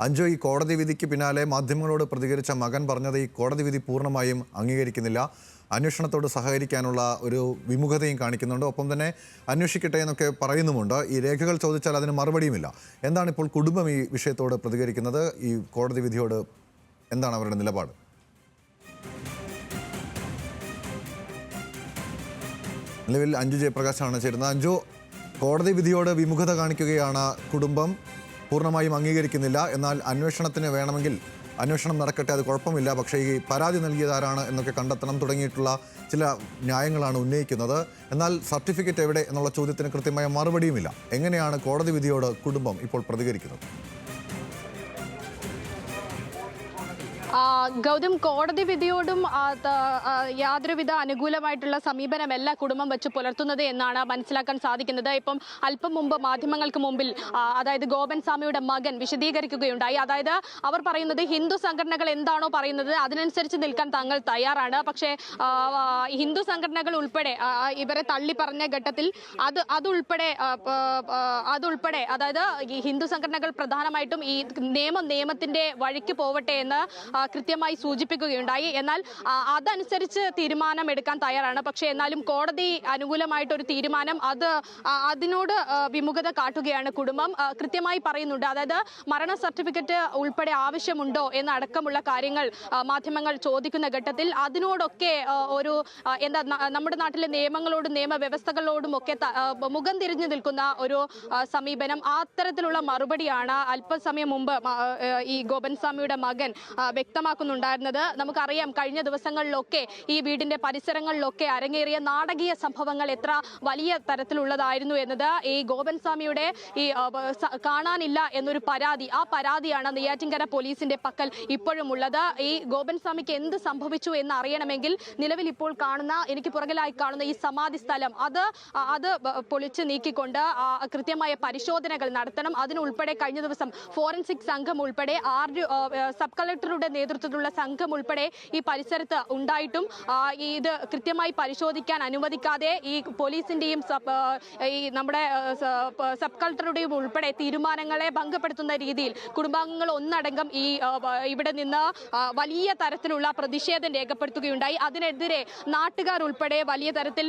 അഞ്ജു, ഈ കോടതി വിധിക്ക് പിന്നാലെ മാധ്യമങ്ങളോട് പ്രതികരിച്ച മകൻ പറഞ്ഞത് ഈ കോടതി വിധി പൂർണ്ണമായും അംഗീകരിക്കുന്നില്ല, അന്വേഷണത്തോട് സഹകരിക്കാനുള്ള ഒരു വിമുഖതയും കാണിക്കുന്നുണ്ട്, ഒപ്പം തന്നെ അന്വേഷിക്കട്ടെ എന്നൊക്കെ പറയുന്നുമുണ്ട്. ഈ രേഖകൾ ചോദിച്ചാൽ അതിന് മറുപടിയുമില്ല. എന്താണ് ഇപ്പോൾ കുടുംബം ഈ വിഷയത്തോട് പ്രതികരിക്കുന്നത്? ഈ കോടതി വിധിയോട് എന്താണ് അവരുടെ നിലപാട്? നിലവിൽ അഞ്ജു ജയപ്രകാശാണ് ചേരുന്നത്. അഞ്ജു, കോടതി വിധിയോട് വിമുഖത കാണിക്കുകയാണ് കുടുംബം, പൂർണ്ണമായും അംഗീകരിക്കുന്നില്ല. എന്നാൽ അന്വേഷണത്തിന് വേണമെങ്കിൽ അന്വേഷണം നടക്കട്ടെ, അത് കുഴപ്പമില്ല, പക്ഷേ ഈ പരാതി നൽകിയതാരാണ് എന്നൊക്കെ കണ്ടെത്തണം തുടങ്ങിയിട്ടുള്ള ചില ന്യായങ്ങളാണ് ഉന്നയിക്കുന്നത്. എന്നാൽ സർട്ടിഫിക്കറ്റ് എവിടെ എന്നുള്ള ചോദ്യത്തിന് കൃത്യമായ മറുപടിയുമില്ല. എങ്ങനെയാണ് കോടതി വിധിയോട് കുടുംബം ഇപ്പോൾ പ്രതികരിക്കുന്നത്? ഗൗതം, കോടതി വിധിയോടും യാതൊരുവിധ അനുകൂലമായിട്ടുള്ള സമീപനമല്ല കുടുംബം വെച്ച് പുലർത്തുന്നത് എന്നാണ് മനസ്സിലാക്കാൻ സാധിക്കുന്നത്. ഇപ്പം അല്പം മുമ്പ് മാധ്യമങ്ങൾക്ക് മുമ്പിൽ അതായത് ഗോപൻ സ്വാമിയുടെ മകൻ വിശദീകരിക്കുകയുണ്ടായി. അതായത് അവർ പറയുന്നത് ഹിന്ദു സംഘടനകൾ എന്താണോ പറയുന്നത് അതിനനുസരിച്ച് നിൽക്കാൻ താങ്കൾ തയ്യാറാണ്. പക്ഷേ ഹിന്ദു സംഘടനകൾ ഉൾപ്പെടെ ഇവരെ തള്ളി പറഞ്ഞ ഘട്ടത്തിൽ അതുൾപ്പെടെ അതായത് ഈ ഹിന്ദു സംഘടനകൾ പ്രധാനമായിട്ടും ഈ നിയമത്തിന്റെ വഴിക്ക് പോവട്ടെ എന്ന് കൃത്യമായി സൂചിപ്പിക്കുകയുണ്ടായി. എന്നാൽ അതനുസരിച്ച് തീരുമാനമെടുക്കാൻ തയ്യാറാണ്. പക്ഷേ എന്നാലും കോടതി അനുകൂലമായിട്ടൊരു തീരുമാനം അതിനോട് വിമുഖത കാട്ടുകയാണ് കുടുംബം. കൃത്യമായി പറയുന്നുണ്ട്, അതായത് മരണ സർട്ടിഫിക്കറ്റ് ഉൾപ്പെടെ ആവശ്യമുണ്ടോ എന്നടക്കമുള്ള കാര്യങ്ങൾ മാധ്യമങ്ങൾ ചോദിക്കുന്ന ഘട്ടത്തിൽ അതിനോടൊക്കെ ഒരു നമ്മുടെ നാട്ടിലെ നിയമങ്ങളോടും നിയമവ്യവസ്ഥകളോടും ഒക്കെ മുഖം തിരിഞ്ഞു നിൽക്കുന്ന ഒരു സമീപനം, അത്തരത്തിലുള്ള മറുപടിയാണ് അല്പസമയം മുമ്പ് ഈ ഗോപൻ സ്വാമിയുടെ മകൻ വ്യക്തമാക്കുന്നുണ്ടായിരുന്നത്. നമുക്കറിയാം, കഴിഞ്ഞ ദിവസങ്ങളിലൊക്കെ ഈ വീടിന്റെ പരിസരങ്ങളിലൊക്കെ അരങ്ങേറിയ നാടകീയ സംഭവങ്ങൾ എത്ര വലിയ തരത്തിലുള്ളതായിരുന്നു എന്നത്. ഈ ഗോപൻ സ്വാമിയുടെ ഈ കാണാനില്ല എന്നൊരു പരാതി, ആ പരാതിയാണ് നെയ്യാറ്റിൻകര പോലീസിന്റെ പക്കൽ ഇപ്പോഴും ഉള്ളത്. ഈ ഗോപൻ സ്വാമിക്ക് എന്ത് സംഭവിച്ചു എന്ന് അറിയണമെങ്കിൽ നിലവിൽ ഇപ്പോൾ എനിക്ക് പുറകിലായി കാണുന്ന ഈ സമാധി സ്ഥലം അത് പൊളിച്ചു നീക്കിക്കൊണ്ട് കൃത്യമായ പരിശോധനകൾ നടത്തണം. അതിനുൾപ്പെടെ കഴിഞ്ഞ ദിവസം ഫോറൻസിക് സംഘം ഉൾപ്പെടെ സബ് കളക്ടറുടെ നേതൃത്വത്തിലുള്ള സംഘം ഉൾപ്പെടെ ഈ പരിസരത്ത് ഉണ്ടായിട്ടും ഇത് കൃത്യമായി പരിശോധിക്കാൻ അനുവദിക്കാതെ ഈ പോലീസിന്റെയും ഈ നമ്മുടെ സബ് കളക്ടറുടെയും ഉൾപ്പെടെ തീരുമാനങ്ങളെ ഭംഗപ്പെടുത്തുന്ന രീതിയിൽ കുടുംബാംഗങ്ങൾ ഒന്നടങ്കം ഇവിടെ നിന്ന് വലിയ തരത്തിലുള്ള പ്രതിഷേധം രേഖപ്പെടുത്തുകയുണ്ടായി. അതിനെതിരെ നാട്ടുകാർ ഉൾപ്പെടെ വലിയ തരത്തിൽ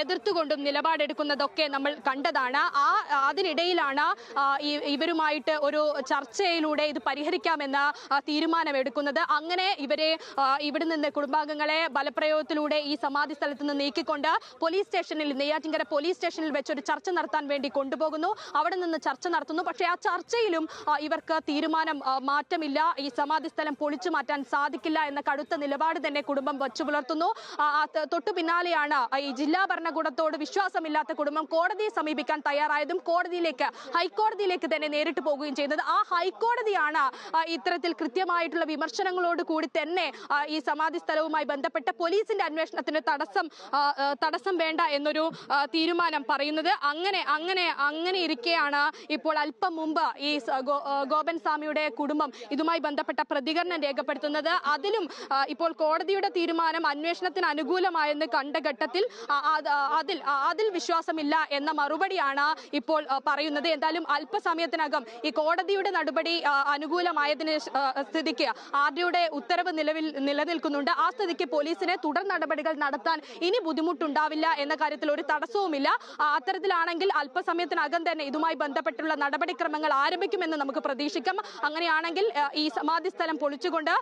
എതിർത്തുകൊണ്ടും നിലപാടെടുക്കുന്നതൊക്കെ നമ്മൾ കണ്ടതാണ്. അതിനിടയിലാണ് ഇവരുമായിട്ട് ഒരു ചർച്ചയിലൂടെ ഇത് പരിഹരിക്കാമെന്ന തീരുമാനമെടുക്കുന്നത്. അങ്ങനെ ഇവരെ ഇവിടെ നിന്ന് കുടുംബാംഗങ്ങളെ ബലപ്രയോഗത്തിലൂടെ ഈ സമാധി സ്ഥലത്ത് നിന്ന് നീക്കിക്കൊണ്ട് നെയ്യാറ്റിൻകര പോലീസ് സ്റ്റേഷനിൽ വെച്ചൊരു ചർച്ച നടത്താൻ വേണ്ടി കൊണ്ടുപോകുന്നു. അവിടെ നിന്ന് ചർച്ച നടത്തുന്നു. പക്ഷേ ആ ചർച്ചയിലും ഇവർക്ക് തീരുമാനം മാറ്റമില്ല. ഈ സമാധി സ്ഥലം പൊളിച്ചു മാറ്റാൻ സാധിക്കില്ല എന്ന കടുത്ത നിലപാട് തന്നെ കുടുംബം വച്ചു പുലർത്തുന്നു. തൊട്ടു പിന്നാലെയാണ് ഈ ജില്ലാ ഭരണകൂടത്തോട് വിശ്വാസമില്ലാത്ത കുടുംബം കോടതിയെ സമീപിക്കാൻ തയ്യാറായതും ഹൈക്കോടതിയിലേക്ക് തന്നെ നേരിട്ട് പോകുകയും ചെയ്യുന്നത്. ആ ഹൈക്കോടതിയാണ് ഇത്തരത്തിൽ കൃത്യമായിട്ടുള്ള വിമർശനങ്ങളോട് കൂടി തന്നെ ഈ സമാധി സ്ഥലവുമായി ബന്ധപ്പെട്ട പോലീസിന്റെ അന്വേഷണത്തിന് തടസ്സം വേണ്ട എന്നൊരു തീരുമാനം പറയുന്നത്. അങ്ങനെ ഇരിക്കെയാണ് ഇപ്പോൾ അല്പം മുമ്പ് ഈ ഗോപൻ സ്വാമിയുടെ കുടുംബം ഇതുമായി ബന്ധപ്പെട്ട പ്രതികരണം രേഖപ്പെടുത്തുന്നത്. അതിലും ഇപ്പോൾ കോടതിയുടെ തീരുമാനം അന്വേഷണത്തിന് അനുകൂലമായെന്ന് കണ്ട ഘട്ടത്തിൽ അതിൽ വിശ്വാസമില്ല എന്ന മറുപടിയാണ് ഇപ്പോൾ പറയുന്നത്. എന്തായാലും അല്പസമയത്തിനകം ഈ കോടതിയുടെ നടപടി അനുകൂലമായതിന് സ്ഥിതിക്ക് ആർഡിയുടെ ഉത്തരവ് നിലനിൽക്കുന്നുണ്ട്. ആ സ്ഥിതിക്ക് പോലീസിനെ തുടർ നടപടികൾ നടത്താൻ ഇനി ബുദ്ധിമുട്ടുണ്ടാവില്ല എന്ന കാര്യത്തിൽ ഒരു തടസ്സവുമില്ല. അത്തരത്തിലാണെങ്കിൽ അല്പസമയത്തിനകം തന്നെ ഇതുമായി ബന്ധപ്പെട്ടുള്ള നടപടിക്രമങ്ങൾ ആരംഭിക്കുമെന്ന് നമുക്ക് പ്രതീക്ഷിക്കാം. അങ്ങനെയാണെങ്കിൽ ഈ സമാധി സ്ഥലം പൊളിച്ചുകൊണ്ട്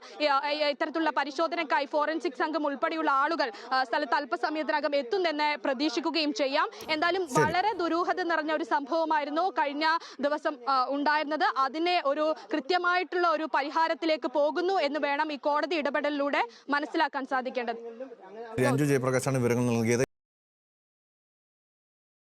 ഇത്തരത്തിലുള്ള പരിശോധനയ്ക്കായി ഫോറൻസിക് സംഘം ഉൾപ്പെടെയുള്ള ആളുകൾ സ്ഥലത്ത് അല്പസമയത്തിനകം എത്തുമെന്ന് പ്രതീക്ഷിക്കുകയും ചെയ്യാം. എന്തായാലും വളരെ ദുരൂഹത നിറഞ്ഞ ഒരു സംഭവമായിരുന്നു കഴിഞ്ഞ ദിവസം ഉണ്ടായിരുന്നത്. അതിനെ ഒരു കൃത്യമായിട്ടുള്ള ഒരു പരിഹാരത്തിലേക്ക് പോകുന്നു എന്ന് വേണം ഈ കോടതി ഇടപെടലിലൂടെ മനസ്സിലാക്കാൻ സാധിക്കേണ്ടത്. അഞ്ജു ജയപ്രകാശാണ് വിവരങ്ങൾ നൽകിയത്.